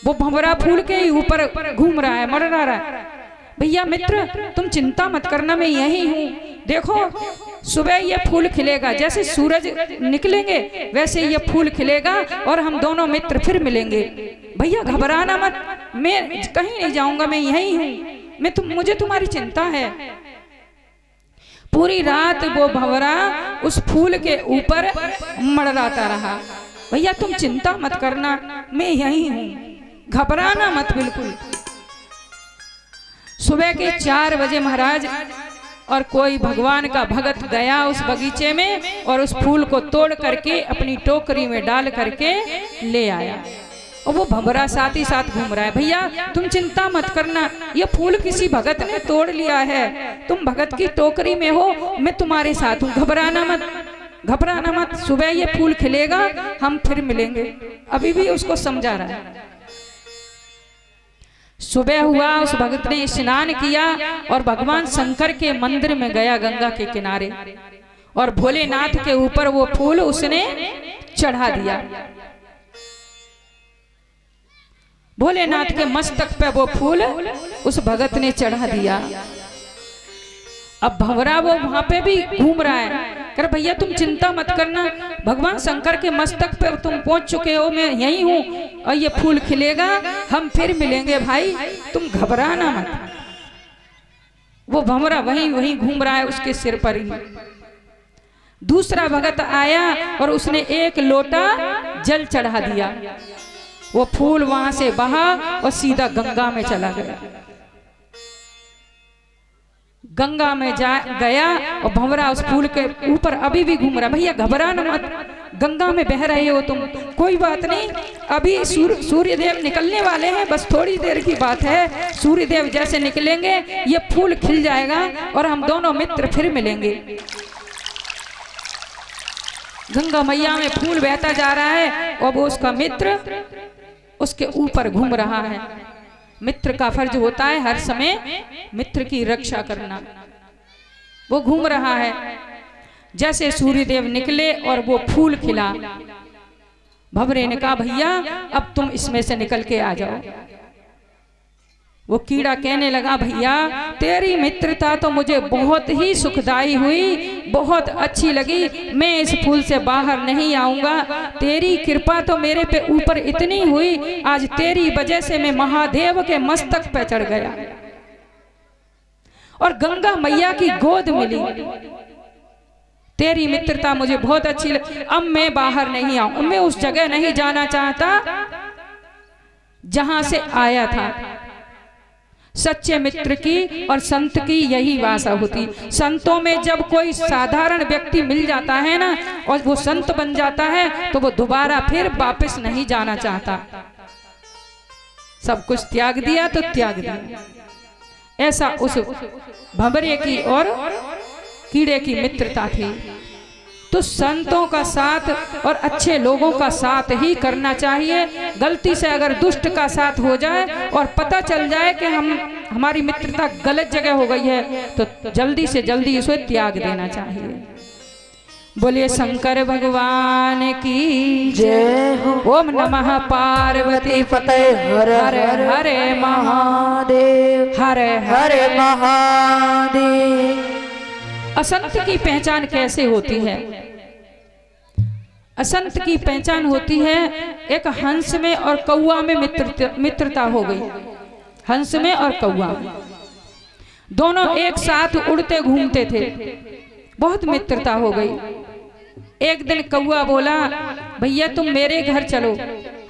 वो भंवरा फूल के ही ऊपर घूम रहा है, मरड़ा रहा है। भैया मित्र तुम चिंता मत करना, मैं यही हूँ। देखो सुबह ये फूल खिलेगा, जैसे सूरज निकलेंगे वैसे ये फूल खिलेगा और हम दोनों मित्र फिर मिलेंगे। भैया घबराना मत, मैं कहीं नहीं जाऊंगा, मैं यही हूँ, मुझे तुम्हारी चिंता है। पूरी रात वो भंवरा उस फूल के ऊपर मड़राता रहा। भैया तुम चिंता मत करना, मैं यही हूँ, घबराना मत बिल्कुल। सुबह के 4 बजे महाराज और कोई भगवान का भगत गया उस बगीचे में और उस फूल को तोड़ करके अपनी टोकरी में डाल करके ले आया। और वो भंवरा साथ ही साथ घूम रहा है। भैया तुम चिंता मत करना, ये फूल किसी भगत ने तोड़ लिया है, तुम भगत की टोकरी में हो, मैं तुम्हारे साथ हूँ, घबराना मत, घबराना मत, सुबह ये फूल खिलेगा, हम फिर मिलेंगे। अभी भी उसको समझा रहा है। सुबह हुआ, उस भगत ने स्नान किया और भगवान शंकर के मंदिर में गया गंगा के किनारे, और भोलेनाथ के ऊपर वो फूल उसने चढ़ा दिया। भोलेनाथ के मस्तक पे वो फूल उस भगत ने चढ़ा दिया। अब भंवरा वो वहां पे भी घूम रहा है, कर भैया तुम चिंता मत करना, भगवान शंकर के मस्तक पे तुम पहुंच चुके हो, मैं यही हूँ और ये फूल खिलेगा, हम फिर मिलेंगे भाई, तुम घबराना मत। वो भंवरा वहीं घूम रहा है उसके सिर पर ही। दूसरा भगत आया और उसने 1 लोटा जल चढ़ा दिया। वो फूल वहां से बहा और सीधा गंगा में चला गया। गंगा में गया और भंवरा उस फूल के ऊपर अभी भी घूम रहा। भैया घबराना मत, गंगा में बह रहे हो तुम, कोई बात नहीं, अभी सूर्यदेव निकलने वाले हैं, बस थोड़ी देर की बात है। सूर्यदेव जैसे निकलेंगे ये फूल खिल जाएगा और हम दोनों मित्र फिर मिलेंगे। गंगा मैया में फूल बहता जा रहा है और वो उसका मित्र उसके ऊपर घूम रहा है। मित्र का फर्ज होता है हर समय मित्र की रक्षा करना। वो घूम रहा है, जैसे सूर्यदेव निकले और वो फूल खिला, भंवरे ने कहा भैया अब तुम इसमें से निकल के आ जाओ। वो कीड़ा कहने लगा भैया तेरी मित्रता तो मुझे बहुत ही सुखदाई हुई, बहुत अच्छी लगी, मैं इस फूल से बाहर नहीं आऊंगा। तेरी कृपा तो मेरे पे ऊपर इतनी हुई, आज तेरी वजह से मैं महादेव के मस्तक पे चढ़ गया और गंगा मैया की गोद मिली। तेरी मित्रता मुझे बहुत अच्छी लगी, अब मैं बाहर नहीं आऊंगा, मैं उस जगह नहीं जाना चाहता जहां से आया था। सच्चे मित्र की और संत की यही वासा होती। संतों में जब कोई साधारण व्यक्ति मिल जाता है ना और वो संत बन जाता है तो वो दोबारा फिर वापस नहीं जाना चाहता। सब कुछ त्याग दिया तो त्याग दिया। ऐसा उस भंवरे की और कीड़े की मित्रता थी। तो संतों का साथ और अच्छे लोगों का साथ ही करना चाहिए। गलती से अगर दुष्ट का साथ हो जाए और पता चल जाए कि हमारी मित्रता गलत जगह हो गई है तो जल्दी से जल्दी उसे त्याग देना चाहिए। बोलिए शंकर भगवान की जय हो। ओम नमः पार्वती पते हर हर हरे महादेव, हर हर महादेव। असंत की पहचान कैसे होती है? असंत की पहचान होती है, एक हंस में और कौवा में मित्रता हो गई। हंस में और कौवा दोनों एक साथ उड़ते घूमते थे, बहुत मित्रता हो गई। एक दिन कौवा बोला भैया तुम मेरे घर चलो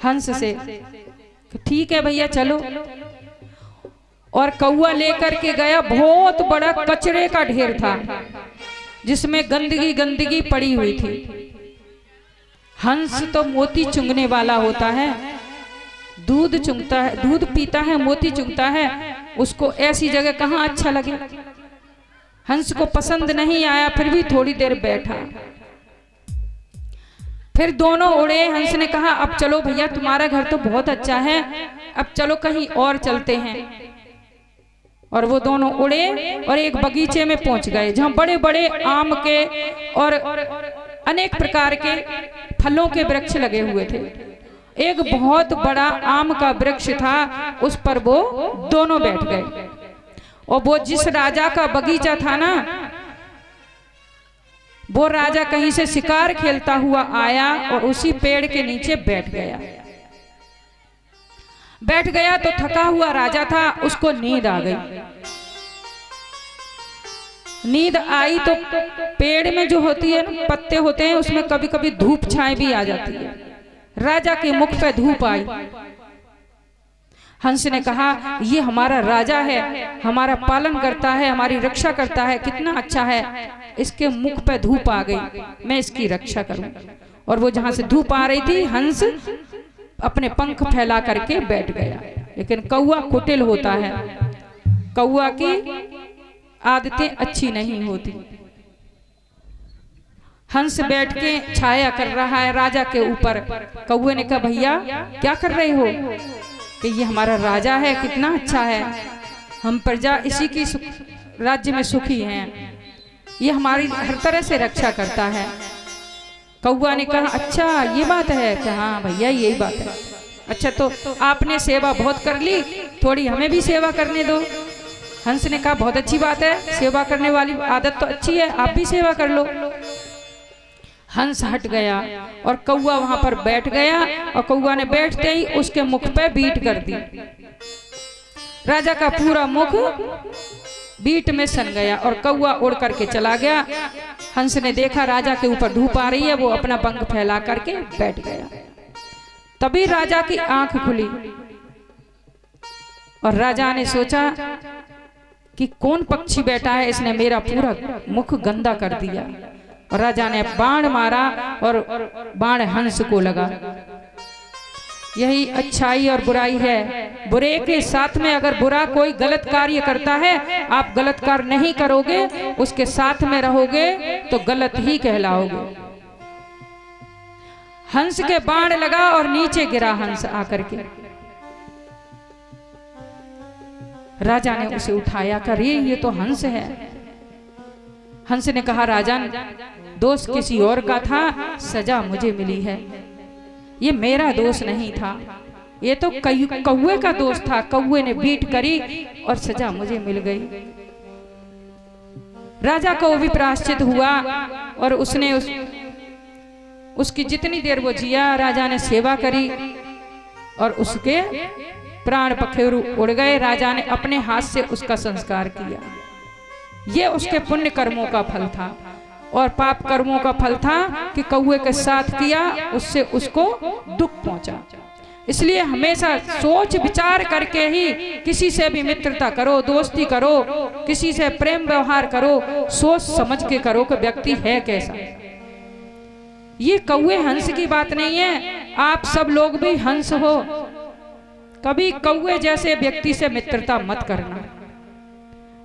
हंस से। ठीक है भैया चलो। और कौवा लेकर के गया, बहुत बड़ा कचरे का ढेर था जिसमें गंदगी गंदगी पड़ी हुई थी। हंस तो मोती चुंगने वाला होता है, दूध चुंगता है, दूध पीता है, मोती चुंगता है, उसको ऐसी जगह कहाँ अच्छा लगे। हंस को पसंद नहीं आया, फिर भी थोड़ी देर बैठा। फिर दोनों उड़े। हंस ने कहा अब चलो भैया तुम्हारा घर तो बहुत अच्छा है, अब चलो कहीं और चलते हैं। और वो दोनों उड़े और एक बगीचे में पहुंच गए जहां बड़े बड़े आम के और अनेक प्रकार के फलों के वृक्ष लगे हुए थे। एक बहुत बड़ा आम का वृक्ष था, उस पर वो दोनों बैठ गए। और वो जिस राजा का बगीचा था ना, वो राजा कहीं से शिकार खेलता हुआ आया और उसी पेड़ के नीचे बैठ गया। तो थका हुआ राजा था, उसको नींद आ गई। नींद आई तो पेड़ में जो होती है ना, पत्ते होते हैं, उसमें कभी कभी धूप छाए भी आ जाती है। राजा के मुख पे धूप आई। हंस ने कहा, ये हमारा राजा है, हमारा पालन करता है, हमारी रक्षा करता है, कितना अच्छा है, इसके मुख पे धूप आ गई, मैं इसकी रक्षा करूं। और वो जहां से धूप आ रही थी, हंस अपने पंख फैला करके बैठ गया। लेकिन कौवा कुटिल होता है, कौवा की आदतें अच्छी नहीं होती। हंस बैठ के छाया कर रहा है राजा के ऊपर। कौवे ने कहा, भैया क्या कर रहे हो? कि ये हमारा राजा है, कितना अच्छा है, हम प्रजा इसी की राज्य में सुखी हैं, ये हमारी हर तरह से रक्षा करता है। कौवा ने कहा, अच्छा ये बात है? कि हाँ भैया यही बात है। अच्छा तो आपने सेवा बहुत कर ली, थोड़ी हमें भी सेवा करने दो। हंस ने कहा, बहुत अच्छी बात है, सेवा करने वाली आदत तो अच्छी है, आप भी सेवा कर लो। हंस हट गया और कौवा वहां पर बैठ गया, और कौवा ने बैठते ही उसके मुख पे बीट कर दी। राजा का पूरा मुख बीट में सन गया और कौवा उड़ करके चला गया। हंस ने देखा राजा के ऊपर धूप आ रही है, वो अपना पंख फैला करके बैठ गया। तभी राजा की आंख खुली और राजा ने सोचा कि कौन पक्षी बैठा है, इसने मेरा पूरा मुख गंदा कर दिया। और राजा ने बाण मारा और बाण हंस को लगा। यही अच्छाई और बुराई है। बुरे के साथ में अगर बुरा कोई गलत कार्य करता है, आप गलत कार्य नहीं करोगे, उसके साथ में रहोगे तो गलत ही कहलाओगे। हंस के बाण लगा और नीचे गिरा हंस आकर के। राजा ने उसे उठाया कर, ये तो हंस है। हंस ने कहा, राजन दोष किसी और का था, सजा मुझे मिली है, ये मेरा दोष नहीं था, ये तो कौवे का दोष था। कौवे ने बीट करी और सजा मुझे मिल गई। राजा को भी प्रायश्चित हुआ और उसने उसकी जितनी देर वो जिया, राजा ने सेवा करी और उसके प्राण पखेरु उड़ गए। राजा ने अपने हाथ से उसका संस्कार किया। ये उसके पुण्य कर्मों का फल था। और पाप कर्मों का फल था कि कौवे के साथ किया, उससे उसको दुख पहुंचा। इसलिए हमेशा सोच विचार करके ही किसी से भी मित्रता करो, दोस्ती करो, किसी से प्रेम व्यवहार करो, सोच समझ के करो कि व्यक्ति है कैसा। ये कौवे हंस की बात नहीं है, आप सब लोग भी हंस हो। कभी कौवे जैसे व्यक्ति से मित्रता मत करना।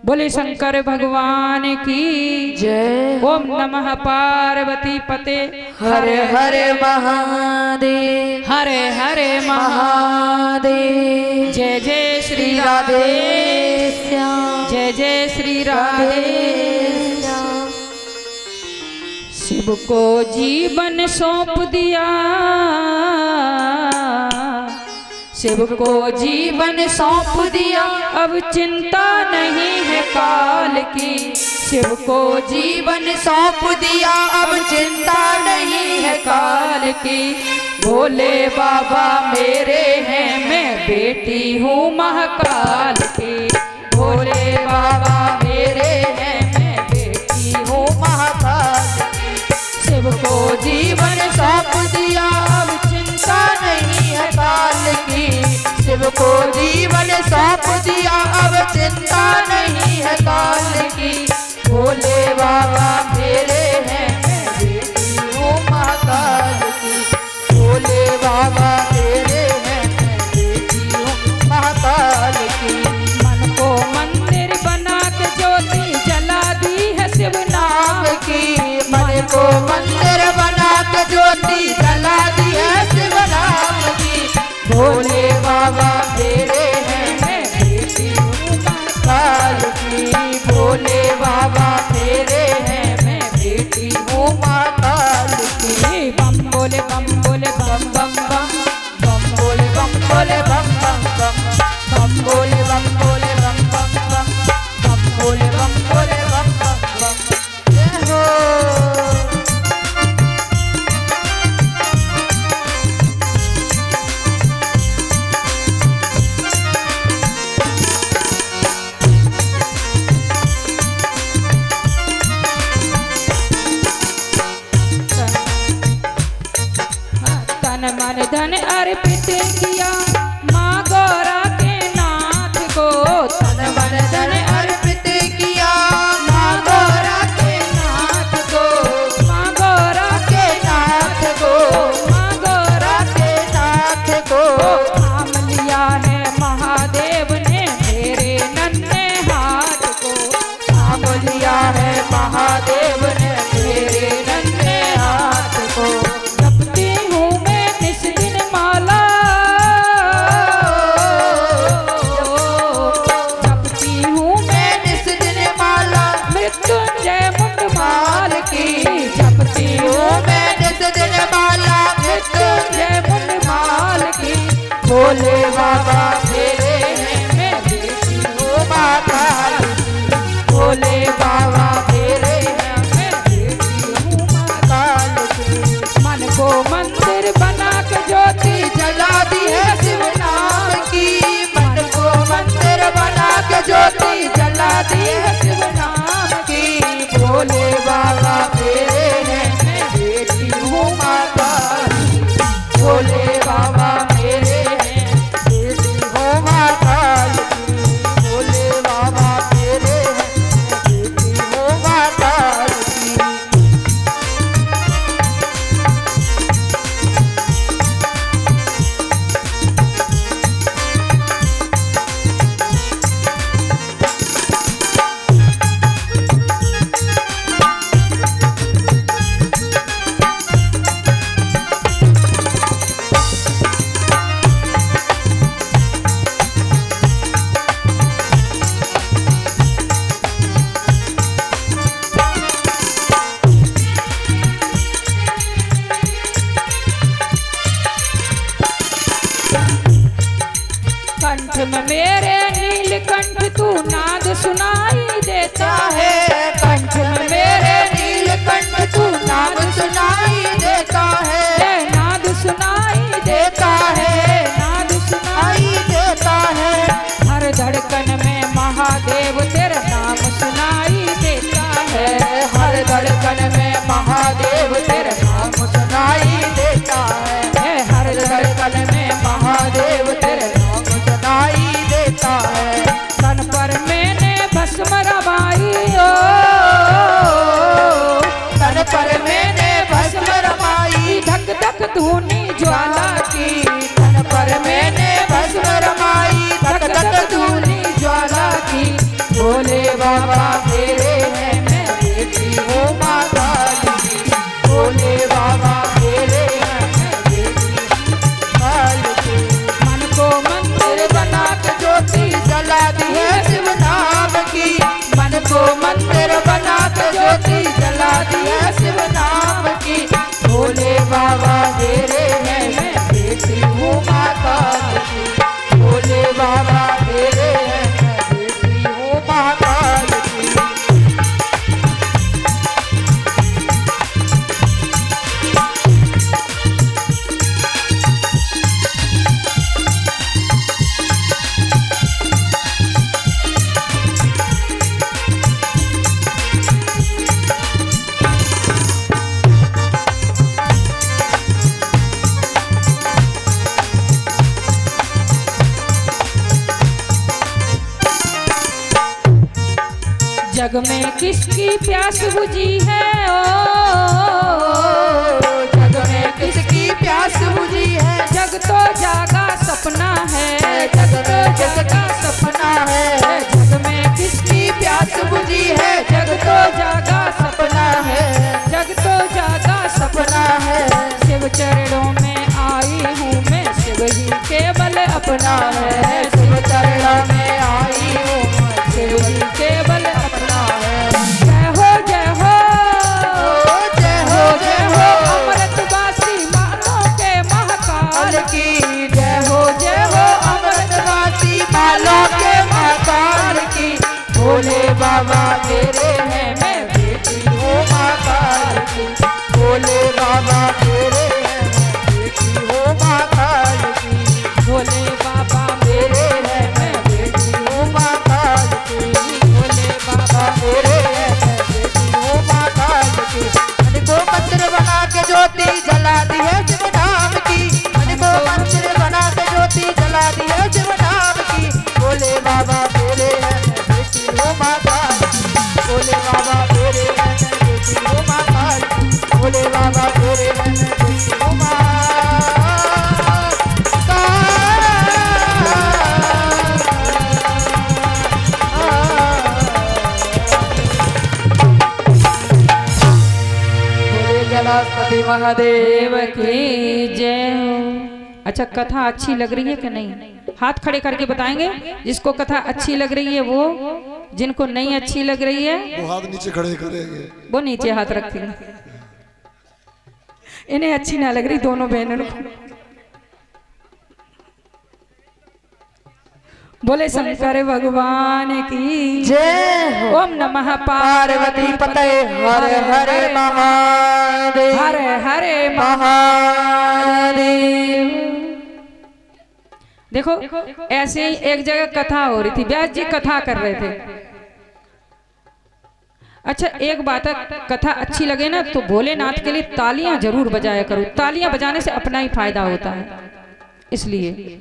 बोले शंकर भगवान की जय। ओम नमः पार्वती पते। हरे हरे महादेव, हरे हरे महादेव। जय जय श्री राधे श्याम, जय जय श्री राधे श्याम। शिव को जीवन सौंप दिया, शिव को जीवन सौंप दिया, अब चिंता नहीं है काल की। शिव को जीवन सौंप दिया, अब चिंता नहीं है काल की। भोले बाबा मेरे हैं, मैं बेटी हूँ महाकाल की। भोले बाबा मेरे हैं, मैं बेटी हूँ महाकाल की। शिव को जीवन सौंप दिया, अब चिंता नहीं है काल की। शिव को जीवन सौंप दिया, अब चिंता नहीं है काल की। भोले बाबा मेरे हैं, मैं बेटी हूँ महाकाल की। भोले बाबा मेरे हैं, मैं बेटी हूँ महाकाल की। मन को मंदिर बना के ज्योति जला दी है शिव नाम की। मन को मंदिर बना के ज्योति जला दी है शिव नाम की। भोले बाबा मेरे हैं, मैं बेटी हूँ तन मन धन अर्पित किया माँ गौरा के नाथ को। तन मन धन अर्पित किया माँ गौरा के नाथ को। माँ गौरा के नाथ को। माँ गौरा के नाथ को। थाम लिया है महादेव ने मेरे नन्हे हाथ को। थाम लिया है महादेव ने मेरे नन्हे हाथ को। जपती हूँ मैं निस दिन माला, जपती हूँ मैं निस दिन माला मृत्युंजय मुंडमाल की। जपती हूँ मैं निस दिन माला मृत्युंजय मुंडमाल की। भोले बाबा तेरे हैं मैं बेटी हूँ माता की। भोले बाबा तेरे हैं मैं बेटी हूँ माता की। मन को मंदिर बना के ज्योति जला दी है शिव नाम की। मन को मंदिर बना के ज्योति जला दी है शिव नाम की। भोले बाबा तेरे हैं मैं बेटी हूँ माता की। भोले बाबा मेरे हैं बेटी हूँ माता की। भोले बाबा तेरे हैं मैं बेटी हूँ माता की। कंठ में मेरे नीलकंठ तू नाद सुनाई देता है। कंठ में मेरे नीलकंठ तू नाम सुनाई देता है। नाद सुनाई देता है। नाद सुनाई सुनाई देता है। हर धड़कन में महादेव तेरा नाम सुनाई देता है। हर धड़कन में महादेव तेरा नाम सुनाई देता है। हर धड़कन में महादेव तेरा नाम सुनाई देता है। तन पर मैंने भस्म रमाई ओ, तन पर मैंने भस्म रमाई। धक धक धूनी ज्वाला की। तन पर मैंने भस्म रमाई। धक धक धूनी ज्वाला की। भोले बाबा तेरे हैं मैं बेटी हूँ माता की। भोले बाबा तेरे हैं मैं बेटी हूँ माता की। मन को मंदिर बना के ज्योति जला दी है शिव नाम की। मन को मंदिर बना के ज्योति जला दी है शिव नाम की। भोले बाबा तेरे हैं मैं बेटी हूँ माता की। भोले बाबा तेरे हैं मैं बेटी हूँ माता की। जग में किसकी प्यास बुझी है ओ, जग में किसकी प्यास बुझी है। जग तो जागा सपना है। जग तो जिसका सपना है। जग में किसकी प्यास बुझी है। जग तो जागा सपना है। जग तो जागा सपना है। शिव चरणों में आई हूँ मैं शिव ही केवल अपना है। शिव चरणों में आई हूँ मैं शिव ही केवल अपना अपना है। जय हो जय हो जय हो जय महादेव की जय हो। अच्छा, कथा अच्छी लग रही है कि नहीं? हाथ खड़े करके बताएंगे जिसको कथा अच्छी लग रही है वो, जिनको नहीं अच्छी लग रही है वो हाथ नीचे खड़े करेंगे, वो नीचे हाथ रखेंगे। इन्हें अच्छी ना लग रही दोनों बहनों को। बोले शंकर भगवान की जय। ओम नमः पार्वती पते हर हर महादेव हर हर महादेव। देखो ऐसे ही एक जगह कथा हो रही थी, व्यास जी कथा कर रहे थे। अच्छा, एक बात है, कथा अच्छी लगे ना तो भोलेनाथ के लिए तालियां जरूर बजाया करो। तालियां बजाने से अपना ही फायदा होता है, इसलिए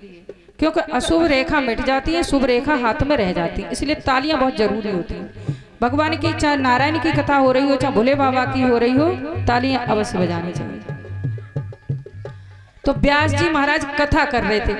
क्योंकि अशुभ रेखा मिट जाती है, शुभ रेखा हाथ में रह जाती है, इसलिए तालियां बहुत जरूरी होती हैं। भगवान की चाहे नारायण की कथा हो रही हो चाहे भोले बाबा की हो रही हो, तालियां अवश्य बजानी चाहिए। तो व्यास जी महाराज कथा कर रहे थे।